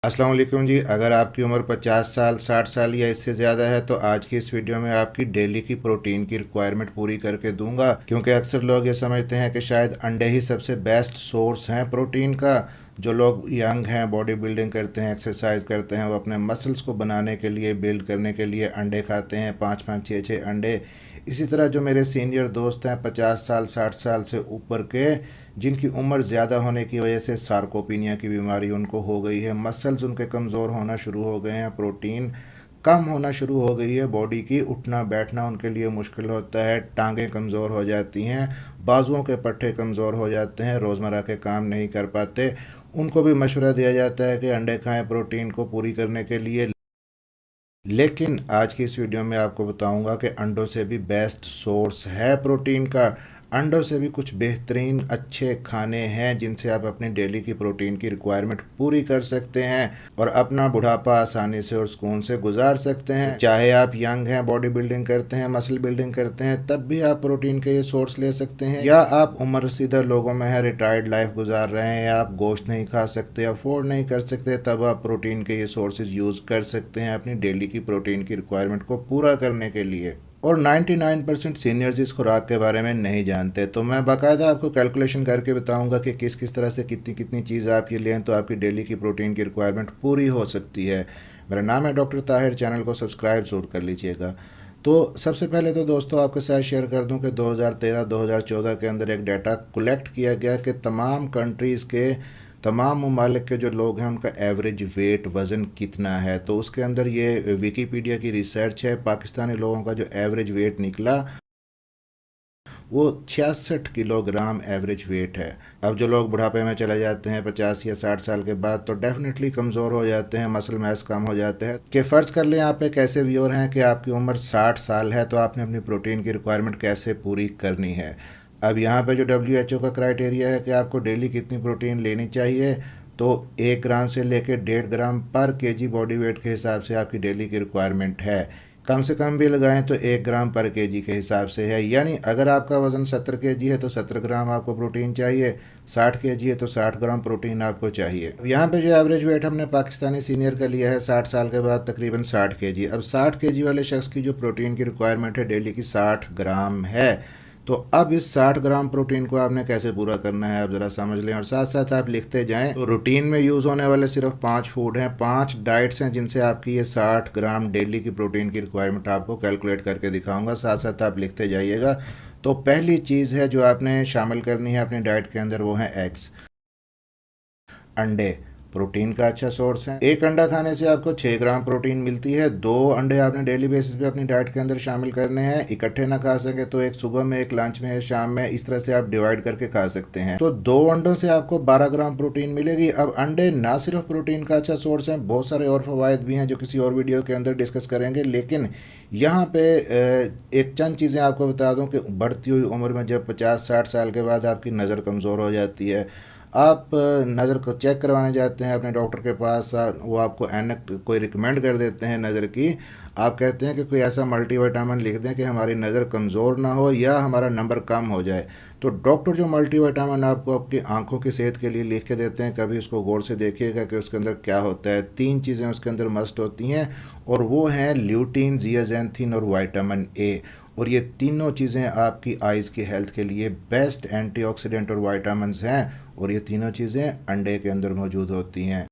अस्सलाम वालेकुम जी। अगर आपकी उम्र 50 साल 60 साल या इससे ज़्यादा है तो आज की इस वीडियो में आपकी डेली की प्रोटीन की रिक्वायरमेंट पूरी करके दूंगा, क्योंकि अक्सर लोग ये समझते हैं कि शायद अंडे ही सबसे बेस्ट सोर्स हैं प्रोटीन का। जो लोग यंग हैं, बॉडी बिल्डिंग करते हैं, एक्सरसाइज करते हैं, वो अपने मसल्स को बनाने के लिए, बिल्ड करने के लिए अंडे खाते हैं, 5-5 6-6 अंडे। इसी तरह जो मेरे सीनियर दोस्त हैं 50 साल 60 साल से ऊपर के, जिनकी उम्र ज़्यादा होने की वजह से सार्कोपीनिया की बीमारी उनको हो गई है, मसल्स उनके कमज़ोर होना शुरू हो गए हैं, प्रोटीन कम होना शुरू हो गई है बॉडी की, उठना बैठना उनके लिए मुश्किल होता है, टांगें कमज़ोर हो जाती हैं, बाजुओं के पट्टे कमज़ोर हो जाते हैं, रोज़मर्रा के काम नहीं कर पाते। उनको भी मशवरा दिया जाता है कि अंडे खाएं प्रोटीन को पूरी करने के लिए। लेकिन आज की इस वीडियो में आपको बताऊंगा कि अंडों से भी बेस्ट सोर्स है प्रोटीन का। अंडों से भी कुछ बेहतरीन अच्छे खाने हैं जिनसे आप अपनी डेली की प्रोटीन की रिक्वायरमेंट पूरी कर सकते हैं और अपना बुढ़ापा आसानी से और सुकून से गुजार सकते हैं। चाहे आप यंग हैं, बॉडी बिल्डिंग करते हैं, मसल बिल्डिंग करते हैं, तब भी आप प्रोटीन के ये सोर्स ले सकते हैं। या आप उम्र रसीदा लोगों में है, रिटायर्ड लाइफ गुजार रहे हैं, या आप गोश्त नहीं खा सकते, अफोर्ड नहीं कर सकते, तब आप प्रोटीन के ये सोर्सेज यूज़ कर सकते हैं अपनी डेली की प्रोटीन की रिक्वायरमेंट को पूरा करने के लिए। और 99% सीनियर्स इस खुराक के बारे में नहीं जानते, तो मैं बाकायदा आपको कैलकुलेशन करके बताऊंगा कि किस किस तरह से कितनी कितनी चीज़ आप ये लें तो आपकी डेली की प्रोटीन की रिक्वायरमेंट पूरी हो सकती है। मेरा नाम है डॉक्टर ताहिर। चैनल को सब्सक्राइब ज़रूर कर लीजिएगा। तो सबसे पहले तो दोस्तों आपके साथ शेयर कर दूं कि 2013-2014 के अंदर एक डाटा कलेक्ट किया गया कि तमाम कंट्रीज़ के, तमाम ममालिक के जो लोग हैं उनका एवरेज वेट वज़न कितना है। तो उसके अंदर ये विकीपीडिया की रिसर्च है। पाकिस्तानी लोगों का जो एवरेज वेट निकला वो 66 किलोग्राम एवरेज वेट है। अब जो लोग बुढ़ापे में चले जाते हैं 50 या 60 साल के बाद, तो डेफिनेटली कमज़ोर हो जाते हैं, मसल मास कम हो जाता है। कि फ़र्ज़ कर लें आप एक ऐसे व्यूअर हैं कि आपकी उम्र 60 साल है, तो आपने अपनी प्रोटीन की रिक्वायरमेंट कैसे पूरी करनी है। अब यहाँ पे जो WHO का क्राइटेरिया है कि आपको डेली कितनी प्रोटीन लेनी चाहिए, तो 1 ग्राम से लेकर 1.5 ग्राम पर केजी बॉडी वेट के हिसाब से आपकी डेली की रिक्वायरमेंट है। कम से कम भी लगाएं तो 1 ग्राम पर केजी के हिसाब से है। यानी अगर आपका वज़न 70 केजी है तो 70 ग्राम आपको प्रोटीन चाहिए, 60 केजी है तो 60 ग्राम प्रोटीन आपको चाहिए। यहाँ पे जो एवरेज वेट हमने पाकिस्तानी सीनियर का लिया है 60 साल के बाद तकरीबन 60 केजी। अब 60 केजी वाले शख्स की जो प्रोटीन की रिक्वायरमेंट है डेली की 60 ग्राम है। तो अब इस 60 ग्राम प्रोटीन को आपने कैसे पूरा करना है, आप ज़रा समझ लें और साथ साथ आप लिखते जाएं। तो रूटीन में यूज़ होने वाले सिर्फ 5 फूड हैं, 5 डाइट्स हैं जिनसे आपकी ये 60 ग्राम डेली की प्रोटीन की रिक्वायरमेंट आपको कैलकुलेट करके दिखाऊंगा। साथ साथ आप लिखते जाइएगा। तो पहली चीज़ है जो आपने शामिल करनी है अपनी डाइट के अंदर, वो है एग्स, अंडे। प्रोटीन का अच्छा सोर्स है। एक अंडा खाने से आपको 6 ग्राम प्रोटीन मिलती है। 2 अंडे आपने डेली बेसिस पे अपनी डाइट के अंदर शामिल करने हैं। इकट्ठे ना खा सके तो एक सुबह में, एक लंच में, शाम में, इस तरह से आप डिवाइड करके खा सकते हैं। तो 2 अंडों से आपको 12 ग्राम प्रोटीन मिलेगी। अब अंडे ना सिर्फ प्रोटीन का अच्छा सोर्स है, बहुत सारे और फवायद भी हैं जो किसी और वीडियो के अंदर डिस्कस करेंगे। लेकिन यहाँ पे एक चंद चीज़ें आपको बता दूँ कि बढ़ती हुई उम्र में जब 50-60 साल के बाद आपकी नज़र कमज़ोर हो जाती है, आप नज़र को चेक करवाने जाते हैं अपने डॉक्टर के पास, वो आपको ऐनक कोई रिकमेंड कर देते हैं नज़र की। आप कहते हैं कि कोई ऐसा मल्टीविटामिन लिख दें कि हमारी नज़र कमज़ोर ना हो या हमारा नंबर कम हो जाए। तो डॉक्टर जो मल्टीविटामिन आपको आपकी आंखों की सेहत के लिए लिख के देते हैं, कभी उसको गौर से देखिएगा कि उसके अंदर क्या होता है। 3 चीज़ें उसके अंदर मस्ट होती हैं और वो हैं ल्यूटीन, जियाज़ैंथिन और विटामिन ए। और ये तीनों चीज़ें आपकी आइज़ की हेल्थ के लिए बेस्ट एंटीऑक्सीडेंट और विटामिन्स हैं, और ये तीनों चीज़ें अंडे के अंदर मौजूद होती हैं।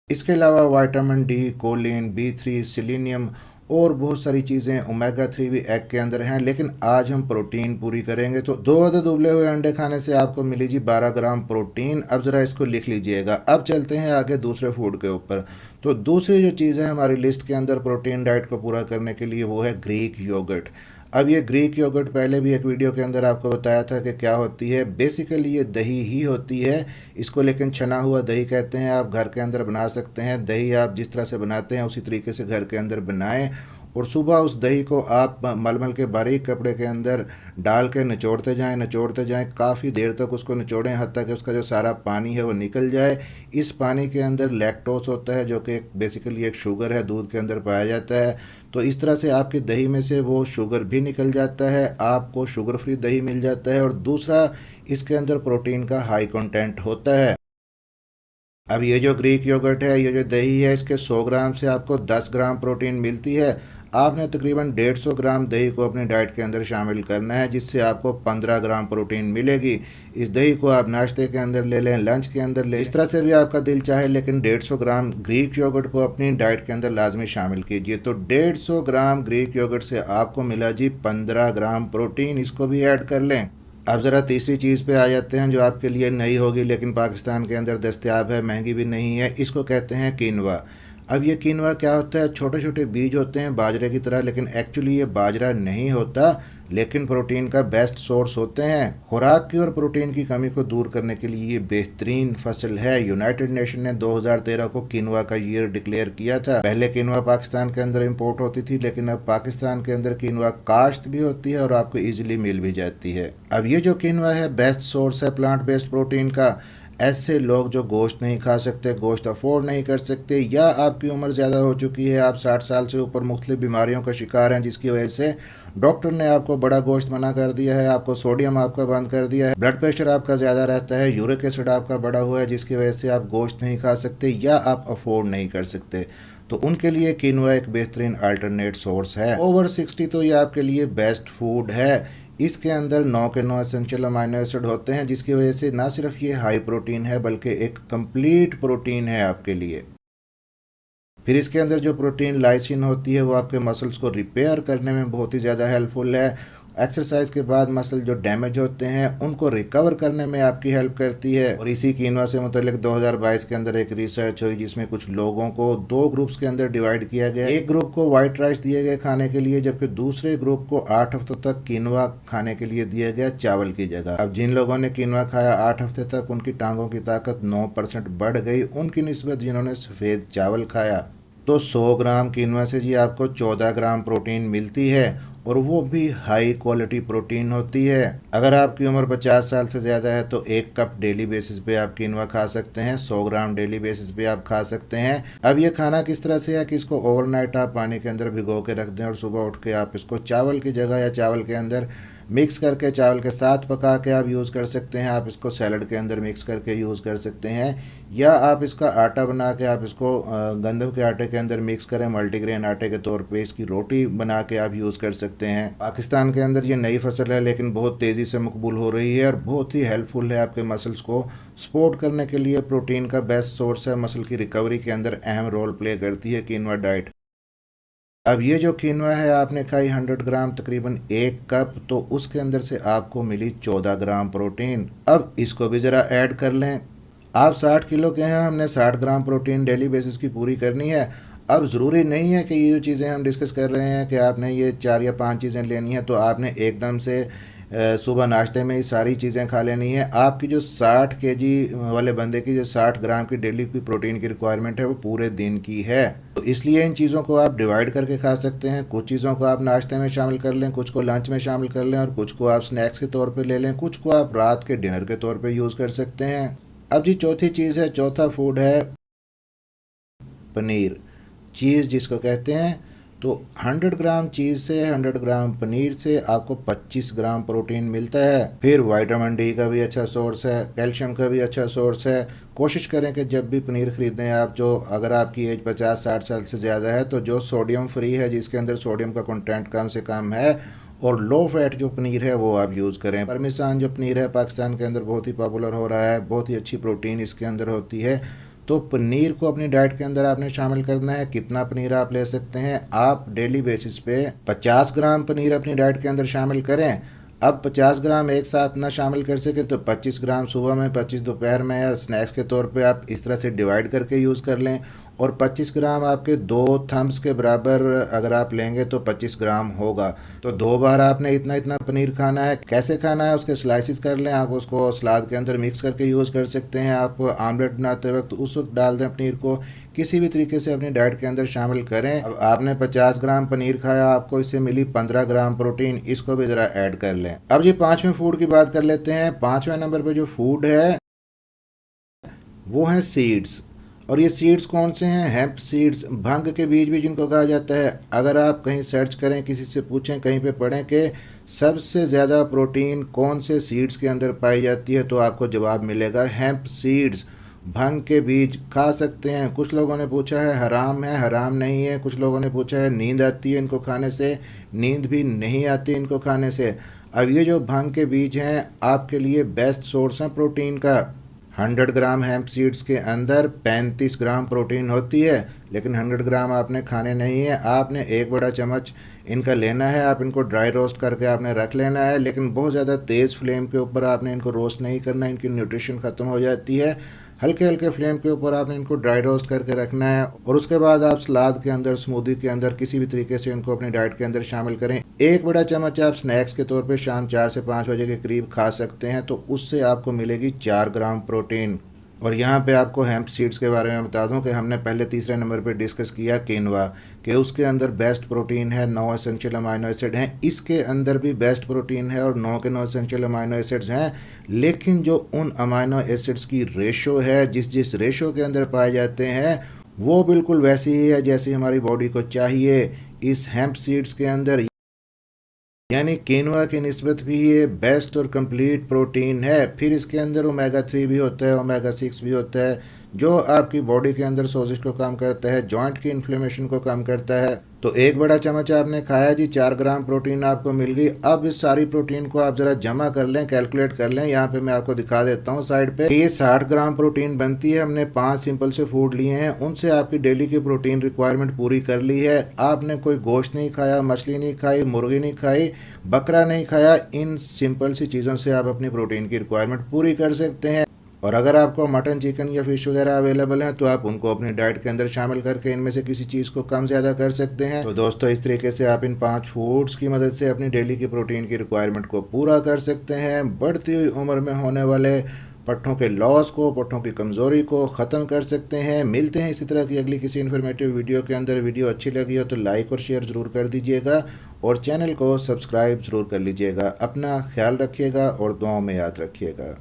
इसके अलावा vitamin D, Colin, B3, selenium और बहुत सारी चीज़ें, ओमेगा 3 भी एग के अंदर हैं। लेकिन आज हम प्रोटीन पूरी करेंगे। तो 2 अदद उबले हुए अंडे खाने से आपको मिली जी 12 ग्राम प्रोटीन। अब ज़रा इसको लिख लीजिएगा। अब चलते हैं आगे दूसरे फूड के ऊपर। तो दूसरी जो चीज़ है हमारी लिस्ट के अंदर प्रोटीन डाइट को पूरा करने के लिए, वो है ग्रीक योगर्ट। अब ये ग्रीक योगर्ट पहले भी एक वीडियो के अंदर आपको बताया था कि क्या होती है। बेसिकली ये दही ही होती है, इसको लेकिन छना हुआ दही कहते हैं। आप घर के अंदर बना सकते हैं। दही आप जिस तरह से बनाते हैं उसी तरीके से घर के अंदर बनाएं और सुबह उस दही को आप मलमल के बारीक कपड़े के अंदर डाल के निचोड़ते जाएं, काफ़ी देर तक उसको निचोड़ें, हत्ता कि उसका जो सारा पानी है वो निकल जाए। इस पानी के अंदर लैक्टोस होता है जो कि बेसिकली एक शुगर है, दूध के अंदर पाया जाता है। तो इस तरह से आपकी दही में से वो शुगर भी निकल जाता है, आपको शुगर फ्री दही मिल जाता है। और दूसरा, इसके अंदर प्रोटीन का हाई कंटेंट होता है। अब ये जो ग्रीक योगर्ट है, ये जो दही है, इसके 100 ग्राम से आपको 10 ग्राम प्रोटीन मिलती है। आपने तकरीबन 150 ग्राम दही को अपनी डाइट के अंदर शामिल करना है, जिससे आपको 15 ग्राम प्रोटीन मिलेगी। इस दही को आप नाश्ते के अंदर ले लें, लंच के अंदर ले, इस तरह से भी आपका दिल चाहे, लेकिन 150 ग्राम ग्रीक योगर्ट को अपनी डाइट के अंदर लाजमी शामिल कीजिए। तो 150 ग्राम ग्रीक योगर्ट से आपको मिला जी 15 ग्राम प्रोटीन, इसको भी ऐड कर लें। अब ज़रा तीसरी चीज़ पे आ जाते हैं, जो आपके लिए नई होगी लेकिन पाकिस्तान के अंदर दस्तयाब है, महंगी भी नहीं है। इसको कहते हैं कीनवा। अब ये कीनवा क्या होता है? छोटे छोटे बीज होते हैं बाजरे की तरह, लेकिन एक्चुअली ये बाजरा नहीं होता, लेकिन प्रोटीन का बेस्ट सोर्स होते हैं। खुराक की और प्रोटीन की कमी को दूर करने के लिए ये बेहतरीन फसल है। यूनाइटेड नेशन ने 2013 को कीनवा का ईयर डिक्लेयर किया था। पहले कीनवा पाकिस्तान के अंदर इंपोर्ट होती थी, लेकिन अब पाकिस्तान के अंदर कीनवा काश्त भी होती है और आपको ईजिली मिल भी जाती है। अब ये जो कीनवा है बेस्ट सोर्स है प्लांट बेस्ड प्रोटीन का। ऐसे लोग जो गोश्त नहीं खा सकते, गोश्त अफोर्ड नहीं कर सकते, या आपकी उम्र ज़्यादा हो चुकी है, आप 60 साल से ऊपर मुख्तलिफ बीमारियों का शिकार हैं, जिसकी वजह से डॉक्टर ने आपको बड़ा गोश्त मना कर दिया है, आपको सोडियम आपका बंद कर दिया है, ब्लड प्रेशर आपका ज़्यादा रहता है, यूरिक एसिड आपका बढ़ा हुआ है, जिसकी वजह से आप गोश्त नहीं खा सकते या आप अफोर्ड नहीं कर सकते, तो उनके लिए कीनवा एक बेहतरीन अल्टरनेट सोर्स है। ओवर 60 तो ये आपके लिए बेस्ट फूड है। इसके अंदर 9 के 9 एसेंशियल अमाइनो एसिड होते हैं, जिसकी वजह से ना सिर्फ ये हाई प्रोटीन है बल्कि एक कंप्लीट प्रोटीन है आपके लिए। फिर इसके अंदर जो प्रोटीन लाइसिन होती है वो आपके मसल्स को रिपेयर करने में बहुत ही ज़्यादा हेल्पफुल है। एक्सरसाइज के बाद मसल जो डैमेज होते हैं उनको रिकवर करने में आपकी हेल्प करती है। और इसी कीनवा से मुतल्लिक 2022 के अंदर एक रिसर्च हुई, जिसमें कुछ लोगों को 2 ग्रुप्स के अंदर डिवाइड किया गया। एक ग्रुप को वाइट राइस दिए गए खाने के लिए, जबकि दूसरे ग्रुप को 8 हफ्तों तक कीनवा खाने के लिए दिया गया चावल की जगह। अब जिन लोगों ने कीनवा खाया 8 हफ्ते तक, उनकी टांगों की ताकत 9% बढ़ गई उनकी निस्बत जिन्होंने सफ़ेद चावल खाया। तो 100 ग्राम कीनवा से जी आपको 14 ग्राम प्रोटीन मिलती है, और वो भी हाई क्वालिटी प्रोटीन होती है। अगर आपकी उम्र 50 साल से ज़्यादा है तो 1 कप डेली बेसिस पे आप कीनवा खा सकते हैं, 100 ग्राम डेली बेसिस पे आप खा सकते हैं। अब ये खाना किस तरह से है कि इसको ओवरनाइट आप पानी के अंदर भिगो के रख दें और सुबह उठ के आप इसको चावल की जगह या चावल के अंदर मिक्स करके चावल के साथ पका के आप यूज़ कर सकते हैं। आप इसको सैलड के अंदर मिक्स करके यूज़ कर सकते हैं, या आप इसका आटा बना के आप इसको गंदम के आटे के अंदर मिक्स करें, मल्टीग्रेन आटे के तौर पे इसकी रोटी बना के आप यूज़ कर सकते हैं। पाकिस्तान के अंदर ये नई फसल है, लेकिन बहुत तेज़ी से मकबूल हो रही है और बहुत ही हेल्पफुल है आपके मसल्स को सपोर्ट करने के लिए। प्रोटीन का बेस्ट सोर्स है, मसल की रिकवरी के अंदर अहम रोल प्ले करती है कीनवा डाइट। अब ये जो कीनवा है आपने खाई 100 ग्राम, तकरीबन 1 कप, तो उसके अंदर से आपको मिली 14 ग्राम प्रोटीन। अब इसको भी ज़रा ऐड कर लें। आप 60 किलो के हैं, हमने 60 ग्राम प्रोटीन डेली बेसिस की पूरी करनी है। अब ज़रूरी नहीं है कि ये जो चीज़ें हम डिस्कस कर रहे हैं कि आपने ये 4 या 5 चीज़ें लेनी है तो आपने एकदम से सुबह नाश्ते में ही सारी चीज़ें खा लेनी है। आपकी जो 60 केजी वाले बंदे की जो 60 ग्राम की डेली की प्रोटीन की रिक्वायरमेंट है वो पूरे दिन की है, तो इसलिए इन चीज़ों को आप डिवाइड करके खा सकते हैं। कुछ चीज़ों को आप नाश्ते में शामिल कर लें, कुछ को लंच में शामिल कर लें, और कुछ को आप स्नैक्स के तौर पे ले लें, कुछ को आप रात के डिनर के तौर पे यूज़ कर सकते हैं। अब जी चौथी चीज़ है, चौथा फूड है पनीर, चीज़ जिसको कहते हैं। तो 100 ग्राम चीज़ से, 100 ग्राम पनीर से आपको 25 ग्राम प्रोटीन मिलता है। फिर विटामिन डी का भी अच्छा सोर्स है, कैल्शियम का भी अच्छा सोर्स है। कोशिश करें कि जब भी पनीर ख़रीदें आप, जो अगर आपकी एज 50-60 साल से ज़्यादा है, तो जो सोडियम फ्री है, जिसके अंदर सोडियम का कंटेंट कम से कम है, और लो फैट जो पनीर है वो आप यूज़ करें। परमिसान जो पनीर है पाकिस्तान के अंदर बहुत ही पॉपुलर हो रहा है, बहुत ही अच्छी प्रोटीन इसके अंदर होती है। तो पनीर को अपनी डाइट के अंदर आपने शामिल करना है। कितना पनीर आप ले सकते हैं? आप डेली बेसिस पे 50 ग्राम पनीर अपनी डाइट के अंदर शामिल करें। अब 50 ग्राम एक साथ ना शामिल कर सके तो 25 ग्राम सुबह में, 25 दोपहर में, या स्नैक्स के तौर पे आप इस तरह से डिवाइड करके यूज़ कर लें। और 25 ग्राम आपके 2 थम्स के बराबर अगर आप लेंगे तो 25 ग्राम होगा। तो 2 बार आपने इतना इतना पनीर खाना है। कैसे खाना है? उसके स्लाइसिस कर लें, आप उसको सलाद के अंदर मिक्स करके यूज़ कर सकते हैं। आप आमलेट बनाते वक्त उस वक्त डाल दें पनीर को, किसी भी तरीके से अपनी डाइट के अंदर शामिल करें। अब आपने 50 ग्राम पनीर खाया, आपको इससे मिली 15 ग्राम प्रोटीन, इसको भी ज़रा ऐड कर लें। अब जी 5वें फूड की बात कर लेते हैं। 5वें नंबर पर जो फूड है वो है सीड्स। और ये सीड्स कौन से हैं? हेम्प सीड्स, भंग के बीज भी जिनको कहा जाता है। अगर आप कहीं सर्च करें, किसी से पूछें, कहीं पे पढ़ें कि सबसे ज़्यादा प्रोटीन कौन से सीड्स के अंदर पाई जाती है, तो आपको जवाब मिलेगा हेम्प सीड्स। भांग के बीज खा सकते हैं। कुछ लोगों ने पूछा है हराम नहीं है। कुछ लोगों ने पूछा है नींद आती है इनको खाने से, नींद भी नहीं आती इनको खाने से। अब ये जो भांग के बीज हैं आपके लिए बेस्ट सोर्स हैं प्रोटीन का। 100 ग्राम हेम्प सीड्स के अंदर 35 ग्राम प्रोटीन होती है, लेकिन 100 ग्राम आपने खाने नहीं है। आपने एक बड़ा चम्मच इनका लेना है, आप इनको ड्राई रोस्ट करके आपने रख लेना है, लेकिन बहुत ज़्यादा तेज़ फ्लेम के ऊपर आपने इनको रोस्ट नहीं करना, इनकी न्यूट्रिशन ख़त्म हो जाती है। हल्के हल्के फ्लेम के ऊपर आपने इनको ड्राई रोस्ट करके रखना है, और उसके बाद आप सलाद के अंदर, स्मूदी के अंदर, किसी भी तरीके से इनको अपनी डाइट के अंदर शामिल करें। एक बड़ा चम्मच आप स्नैक्स के तौर पे शाम 4 से 5 बजे के करीब खा सकते हैं, तो उससे आपको मिलेगी 4 ग्राम प्रोटीन। और यहाँ पे आपको हेम्प सीड्स के बारे में बता दूं कि हमने पहले तीसरे नंबर पे डिस्कस किया किनवा, कि उसके अंदर बेस्ट प्रोटीन है, 9 एसेंशियल अमाइनो एसिड हैं। इसके अंदर भी बेस्ट प्रोटीन है और 9 के 9 एसेंशियल अमाइनो एसिड्स हैं, लेकिन जो उन अमाइनो एसिड्स की रेशो है, जिस रेशो के अंदर पाए जाते हैं, वो बिल्कुल वैसी ही है जैसी हमारी बॉडी को चाहिए इस हेम्प सीड्स के अंदर। यानी किनवा की निस्बत भी ये बेस्ट और कंप्लीट प्रोटीन है। फिर इसके अंदर ओमेगा 3 भी होता है, ओमेगा 6 भी होता है, जो आपकी बॉडी के अंदर सोजिश को कम करता है, जॉइंट की इन्फ्लेमेशन को कम करता है। तो एक बड़ा चम्मच आपने खाया जी, 4 ग्राम प्रोटीन आपको मिल गई। अब इस सारी प्रोटीन को आप ज़रा जमा कर लें, कैलकुलेट कर लें। यहाँ पे मैं आपको दिखा देता हूँ साइड पे। ये 60 ग्राम प्रोटीन बनती है। हमने 5 सिंपल से फूड लिए हैं, उनसे आपकी डेली की प्रोटीन रिक्वायरमेंट पूरी कर ली है। आपने कोई गोश्त नहीं खाया, मछली नहीं खाई, मुर्गी नहीं खाई, बकरा नहीं खाया। इन सिंपल सी चीज़ों से आप अपनी प्रोटीन की रिक्वायरमेंट पूरी कर सकते हैं। और अगर आपको मटन, चिकन या फिश वगैरह अवेलेबल है तो आप उनको अपनी डाइट के अंदर शामिल करके इनमें से किसी चीज़ को कम ज़्यादा कर सकते हैं। तो दोस्तों, इस तरीके से आप इन 5 फूड्स की मदद से अपनी डेली की प्रोटीन की रिक्वायरमेंट को पूरा कर सकते हैं। बढ़ती हुई उम्र में होने वाले पट्ठों के लॉस को, पट्ठों की कमज़ोरी को ख़त्म कर सकते हैं। मिलते हैं इसी तरह की अगली किसी इन्फॉर्मेटिव वीडियो के अंदर। वीडियो अच्छी लगी हो तो लाइक और शेयर ज़रूर कर दीजिएगा, और चैनल को सब्सक्राइब ज़रूर कर लीजिएगा। अपना ख्याल रखिएगा और दुआओं में याद रखिएगा।